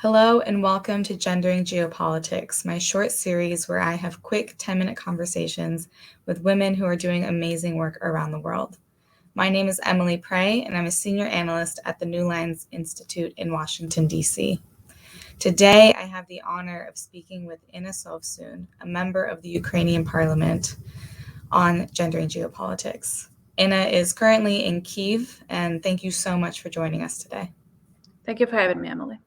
Hello and welcome to Gendering Geopolitics, my short series where I have quick 10-minute conversations with women who are doing amazing work around the world. My name is Emily Prey, and I'm a senior analyst at the New Lines Institute in Washington, D.C. Today, I have the honor of speaking with Inna Sovsun, a member of the Ukrainian parliament, on Gendering Geopolitics. Inna is currently in Kyiv, and thank you so much for joining us today. Thank you for having me, Emily.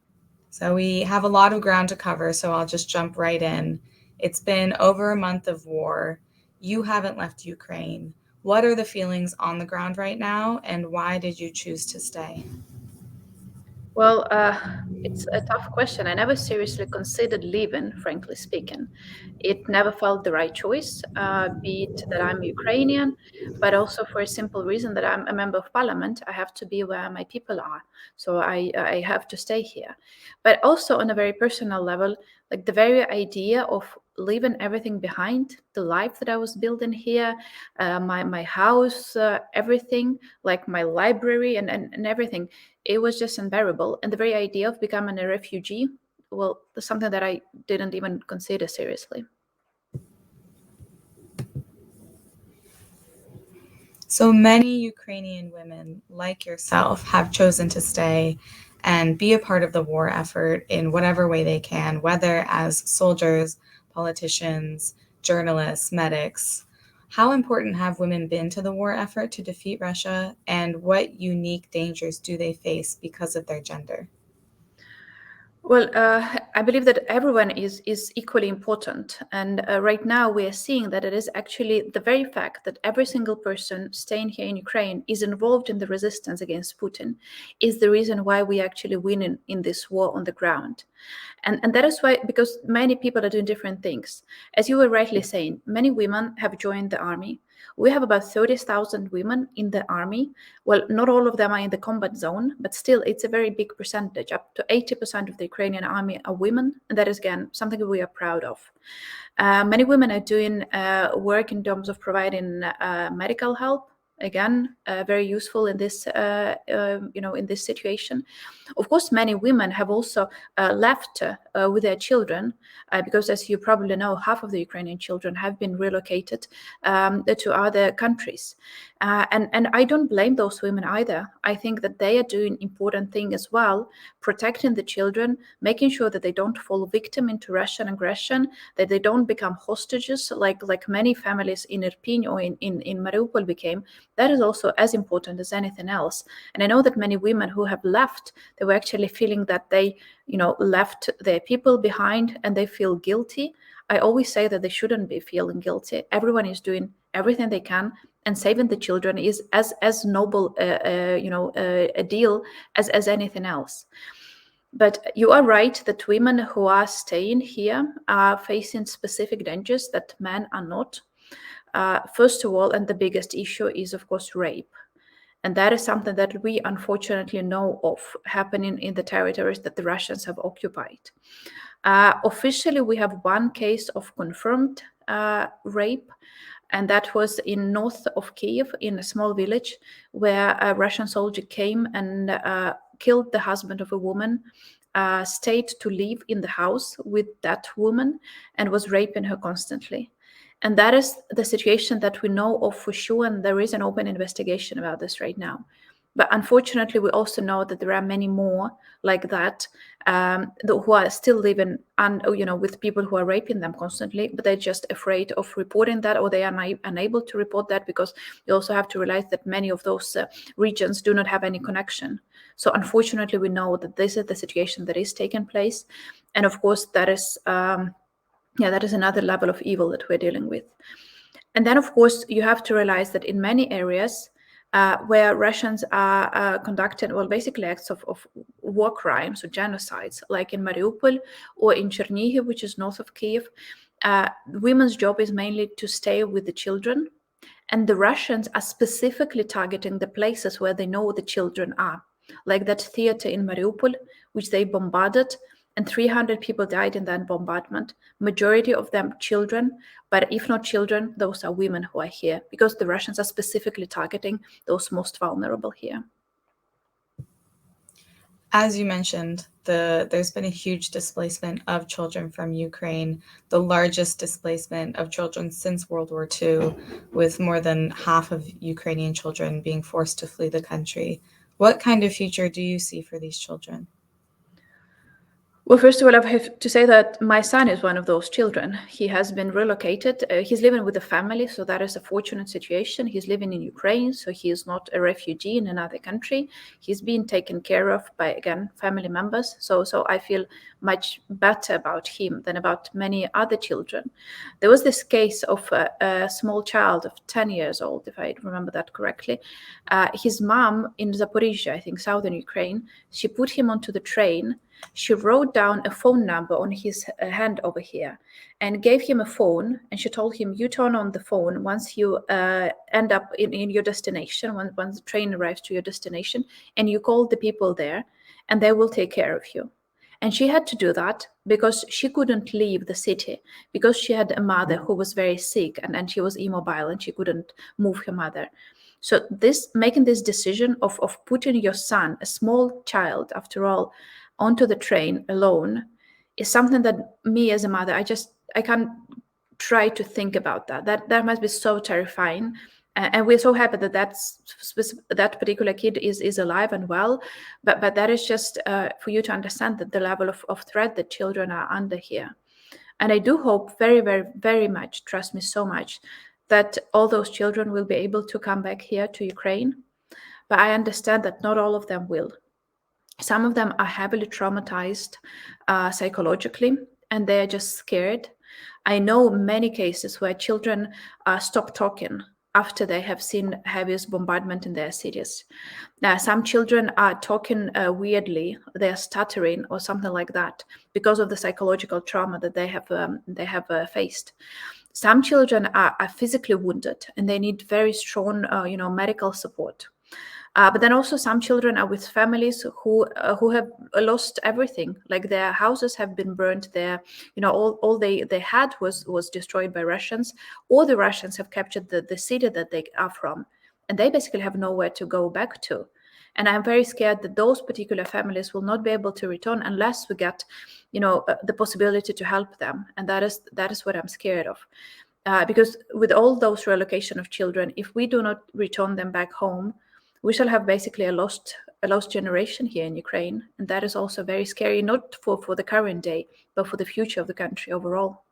So we have a lot of ground to cover, so I'll just jump right in. It's been over a month of war. You haven't left Ukraine. What are the feelings on the ground right now, and why did you choose to stay? Well, it's a tough question. I never seriously considered leaving, frankly speaking. It never felt the right choice, be it that I'm Ukrainian, but also for a simple reason that I'm a member of parliament. I have to be where my people are. So I have to stay here. But also on a very personal level, like the very idea of leaving everything behind, the life that I was building here, my house, everything, like my library and everything, it was just unbearable. And the very idea of becoming a refugee, well, that's something that I didn't even consider seriously. So many Ukrainian women, like yourself, have chosen to stay and be a part of the war effort in whatever way they can, whether as soldiers, politicians, journalists, medics. How important have women been to the war effort to defeat Russia, and what unique dangers do they face because of their gender? Well, I believe that everyone is equally important, and right now we are seeing that it is actually the very fact that every single person staying here in Ukraine is involved in the resistance against Putin is the reason why we actually win in this war on the ground. And that is why, because many people are doing different things. As you were rightly saying, many women have joined the army. We have about 30,000 women in the army. Well, not all of them are in the combat zone, but still it's a very big percentage. Up to 80% of the Ukrainian army are women. And that is, again, something we are proud of. Many women are doing work in terms of providing medical help. Again, very useful in this, in this situation. Of course, many women have also left with their children because, as you probably know, half of the Ukrainian children have been relocated to other countries. And I don't blame those women either. I think that they are doing important thing as well, protecting the children, making sure that they don't fall victim into Russian aggression, that they don't become hostages like many families in Irpin or in Mariupol became. That is also as important as anything else. And I know that many women who have left, they were actually feeling that they, left their people behind and they feel guilty. I always say that they shouldn't be feeling guilty. Everyone is doing everything they can, and saving the children is as noble, a deal as anything else. But you are right that women who are staying here are facing specific dangers that men are not. First of all, and the biggest issue is, of course, rape. And that is something that we unfortunately know of happening in the territories that the Russians have occupied. Officially, we have one case of confirmed rape, and that was in north of Kiev, in a small village, where a Russian soldier came and killed the husband of a woman, stayed to live in the house with that woman, and was raping her constantly. And that is the situation that we know of for sure, and there is an open investigation about this right now. But unfortunately, we also know that there are many more like that, who are still living with people who are raping them constantly, but they're just afraid of reporting that, or they are unable to report that, because you also have to realize that many of those regions do not have any connection. So unfortunately, we know that this is the situation that is taking place. And of course, that is that is another level of evil that we're dealing with. And then, of course, you have to realize that in many areas where Russians are conducting, well, basically acts of war crimes or genocides, like in Mariupol or in Chernihiv, which is north of Kiev, women's job is mainly to stay with the children. And the Russians are specifically targeting the places where they know the children are, like that theater in Mariupol, which they bombarded, and 300 people died in that bombardment, majority of them children. But if not children, those are women who are here, because the Russians are specifically targeting those most vulnerable here. As you mentioned, there's been a huge displacement of children from Ukraine, the largest displacement of children since World War II, with more than half of Ukrainian children being forced to flee the country. What kind of future do you see for these children? Well, first of all, I have to say that my son is one of those children. He has been relocated. He's living with a family, so that is a fortunate situation. He's living in Ukraine, so he is not a refugee in another country. He's being taken care of by, again, family members. So I feel much better about him than about many other children. There was this case of a small child of 10 years old, if I remember that correctly. His mom in Zaporizhia, I think, southern Ukraine, she put him onto the train. She wrote down a phone number on his hand over here and gave him a phone. And she told him, you turn on the phone once you end up in your destination, once the train arrives to your destination, and you call the people there and they will take care of you. And she had to do that because she couldn't leave the city, because she had a mother who was very sick and she was immobile and she couldn't move her mother. So making this decision of putting your son, a small child after all, onto the train alone is something that me as a mother, I can't try to think about that. That must be so terrifying. And we're so happy that that particular kid is alive and well. But that is just for you to understand that the level of threat that children are under here. And I do hope very, very, very much, trust me so much, that all those children will be able to come back here to Ukraine. But I understand that not all of them will. Some of them are heavily traumatized psychologically, and they're just scared. I know many cases where children stop talking after they have seen heaviest bombardment in their cities. Now, some children are talking weirdly, they're stuttering or something like that because of the psychological trauma that they have faced. Some children are physically wounded and they need very strong, medical support. But then also some children are with families who have lost everything, like their houses have been burned, all they had was destroyed by Russians, or the Russians have captured the city that they are from, and they basically have nowhere to go back to. And I'm very scared that those particular families will not be able to return unless we get, the possibility to help them, and that is what I'm scared of. Because with all those relocation of children, if we do not return them back home, we shall have basically a lost generation here in Ukraine. And that is also very scary, not for the current day, but for the future of the country overall.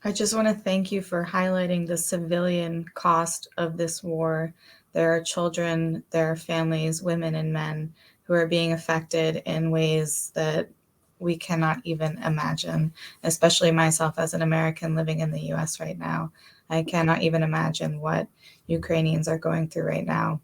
I just want to thank you for highlighting the civilian cost of this war. There are children, there are families, women and men who are being affected in ways that we cannot even imagine, especially myself as an American living in the US right now. I cannot even imagine what Ukrainians are going through right now.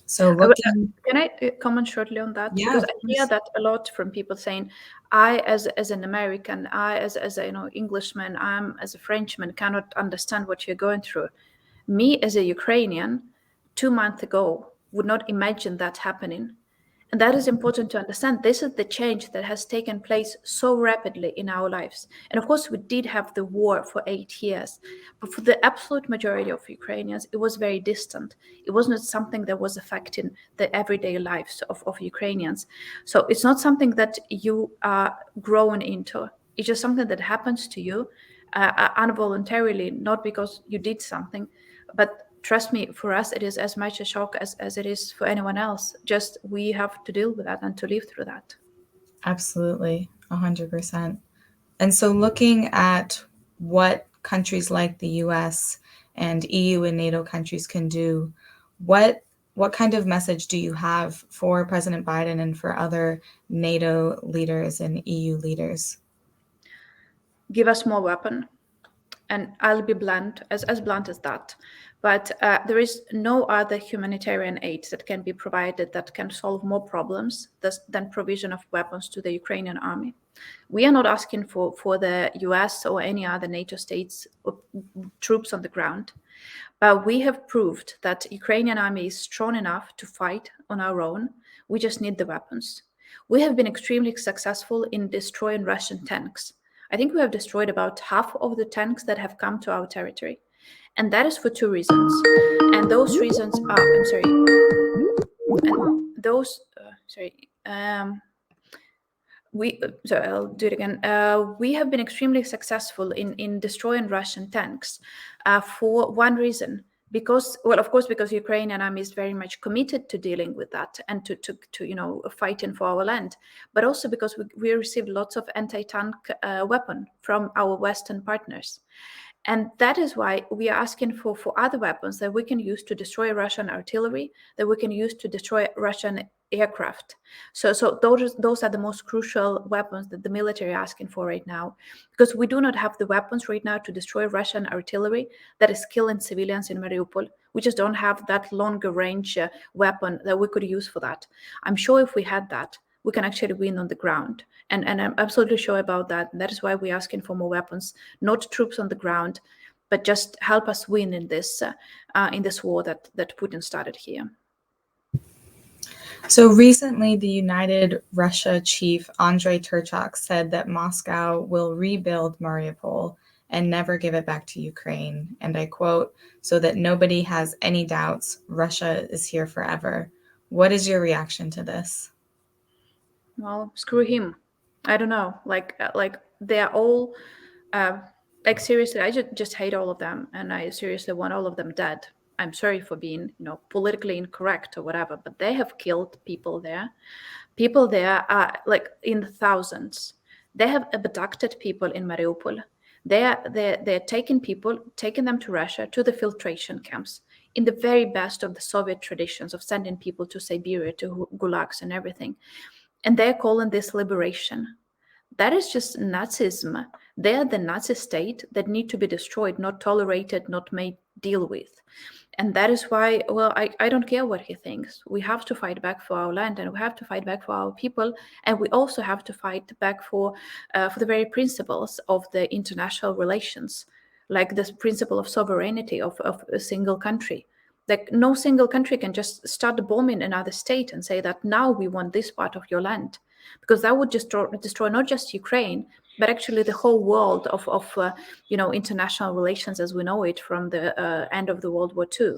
So looking, Can I comment shortly on that? yeah, Because of I hear course. that a lot from people saying, I as an American, I as a Englishman, I'm as a Frenchman cannot understand what you're going through. Me as a Ukrainian, 2 months ago, would not imagine that happening. And that is important to understand. This is the change that has taken place so rapidly in our lives. And of course, we did have the war for 8 years, but for the absolute majority of Ukrainians, it was very distant. It was not something that was affecting the everyday lives of Ukrainians. So it's not something that you are grown into. It's just something that happens to you involuntarily, not because you did something, but trust me, for us, it is as much a shock as it is for anyone else. Just we have to deal with that and to live through that. Absolutely, 100%. And so looking at what countries like the US and EU and NATO countries can do, what kind of message do you have for President Biden and for other NATO leaders and EU leaders? Give us more weapon. And I'll be blunt, as blunt as that. But there is no other humanitarian aid that can be provided that can solve more problems than provision of weapons to the Ukrainian army. We are not asking for the US or any other NATO states troops on the ground, but we have proved that Ukrainian army is strong enough to fight on our own. We just need the weapons. We have been extremely successful in destroying Russian tanks. I think we have destroyed about half of the tanks that have come to our territory. And that is for two reasons. And those reasons are, I'm sorry, and those, sorry. Sorry, I'll do it again. We have been extremely successful in destroying Russian tanks for one reason. Because, well, of course, because Ukrainian army is very much committed to dealing with that and to fighting for our land, but also because we received lots of anti-tank weapon from our Western partners. And that is why we are asking for other weapons that we can use to destroy Russian artillery, that we can use to destroy Russian aircraft. So those are the most crucial weapons that the military are asking for right now, because we do not have the weapons right now to destroy Russian artillery that is killing civilians in Mariupol. We just don't have that longer range weapon that we could use for that. I'm sure if we had that, we can actually win on the ground. And I'm absolutely sure about that. That is why we're asking for more weapons, not troops on the ground, but just help us win in this war that Putin started here. So recently, the United Russia chief Andrei Turchak said that Moscow will rebuild Mariupol and never give it back to Ukraine. And I quote, "So that nobody has any doubts, Russia is here forever." What is your reaction to this? Well, screw him. I don't know. Like they're all like seriously. I just hate all of them, and I seriously want all of them dead. I'm sorry for being politically incorrect or whatever, but they have killed people there. People there are like in the thousands. They have abducted people in Mariupol. They're taking people, taking them to Russia, to the filtration camps, in the very best of the Soviet traditions of sending people to Siberia, to gulags and everything. And they're calling this liberation. That is just Nazism. They are the Nazi state that need to be destroyed, not tolerated, not made deal with. And that is why, well, I don't care what he thinks. We have to fight back for our land, and we have to fight back for our people, and we also have to fight back for the very principles of the international relations, like this principle of sovereignty of a single country. Like no single country can just start bombing another state and say that now we want this part of your land, because that would just destroy not just Ukraine, but actually the whole world of international relations as we know it from the end of the World War II.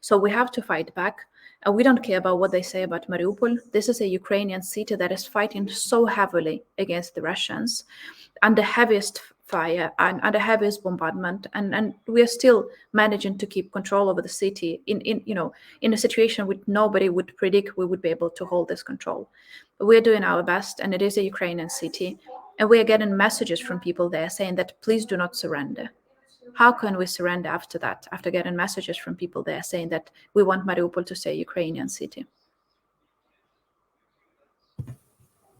So we have to fight back. We don't care about what they say about Mariupol. This is a Ukrainian city that is fighting so heavily against the Russians, under heaviest fire and under heaviest bombardment, and we are still managing to keep control over the city in a situation which nobody would predict we would be able to hold this control. We're doing our best, and it is a Ukrainian city, and we are getting messages from people there saying that please do not surrender. How can we surrender after that, after getting messages from people there saying that we want Mariupol to stay a Ukrainian city?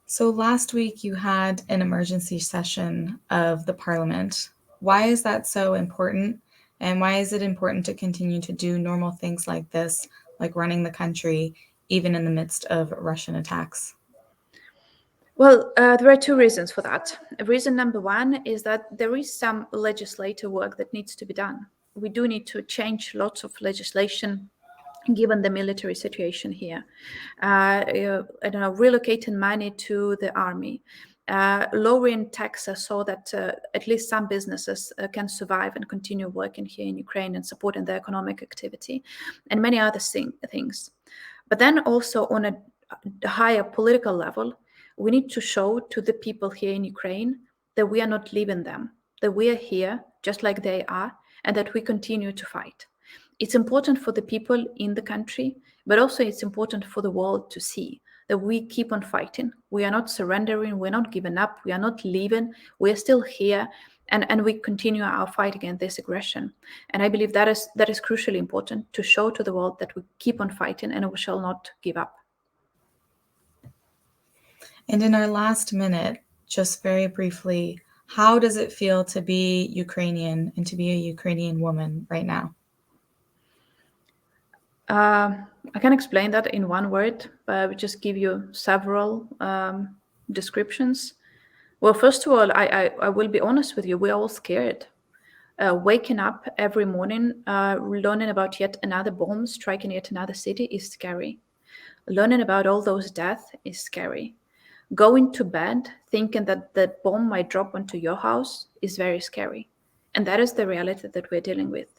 So last week you had an emergency session of the parliament. Why is that so important? And why is it important to continue to do normal things like this, like running the country, even in the midst of Russian attacks? Well, there are two reasons for that. Reason number one is that there is some legislative work that needs to be done. We do need to change lots of legislation given the military situation here. I don't know, relocating money to the army, lowering taxes so that at least some businesses can survive and continue working here in Ukraine and supporting the economic activity, and many other things. But then also on a higher political level, we need to show to the people here in Ukraine that we are not leaving them, that we are here just like they are, and that we continue to fight. It's important for the people in the country, but also it's important for the world to see that we keep on fighting. We are not surrendering, we're not giving up, we are not leaving, we are still here, and we continue our fight against this aggression. And I believe that is crucially important to show to the world that we keep on fighting and we shall not give up. And in our last minute, just very briefly, how does it feel to be Ukrainian and to be a Ukrainian woman right now? I can explain that in one word, but I will just give you several descriptions. Well, first of all, I will be honest with you, we're all scared. Waking up every morning, learning about yet another bomb striking yet another city is scary. Learning about all those deaths is scary. Going to bed thinking that the bomb might drop onto your house is very scary. And that is the reality that we're dealing with.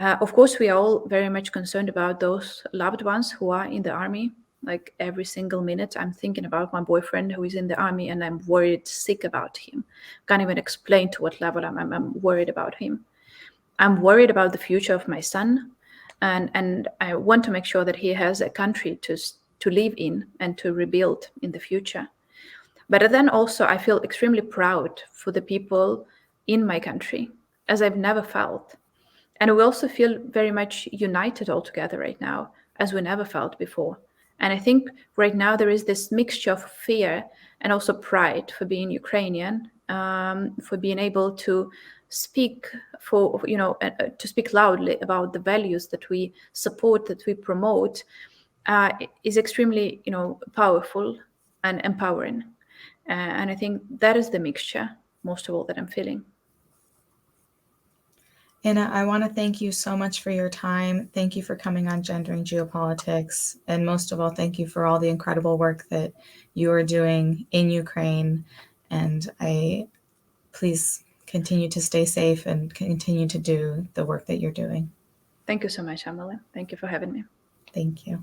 Of course, we are all very much concerned about those loved ones who are in the army. Like every single minute, I'm thinking about my boyfriend who is in the army, and I'm worried sick about him. Can't even explain to what level I'm worried about him. I'm worried about the future of my son, and I want to make sure that he has a country to live in and to rebuild in the future. But then also, I feel extremely proud for the people in my country, as I've never felt. And we also feel very much united all together right now, as we never felt before. And I think right now there is this mixture of fear and also pride for being Ukrainian, for being able to speak to speak loudly about the values that we support, that we promote, is extremely, powerful and empowering. And I think that is the mixture, most of all, that I'm feeling. Inna, I want to thank you so much for your time. Thank you for coming on Gendering Geopolitics. And most of all, thank you for all the incredible work that you are doing in Ukraine. And please continue to stay safe and continue to do the work that you're doing. Thank you so much, Emily. Thank you for having me. Thank you.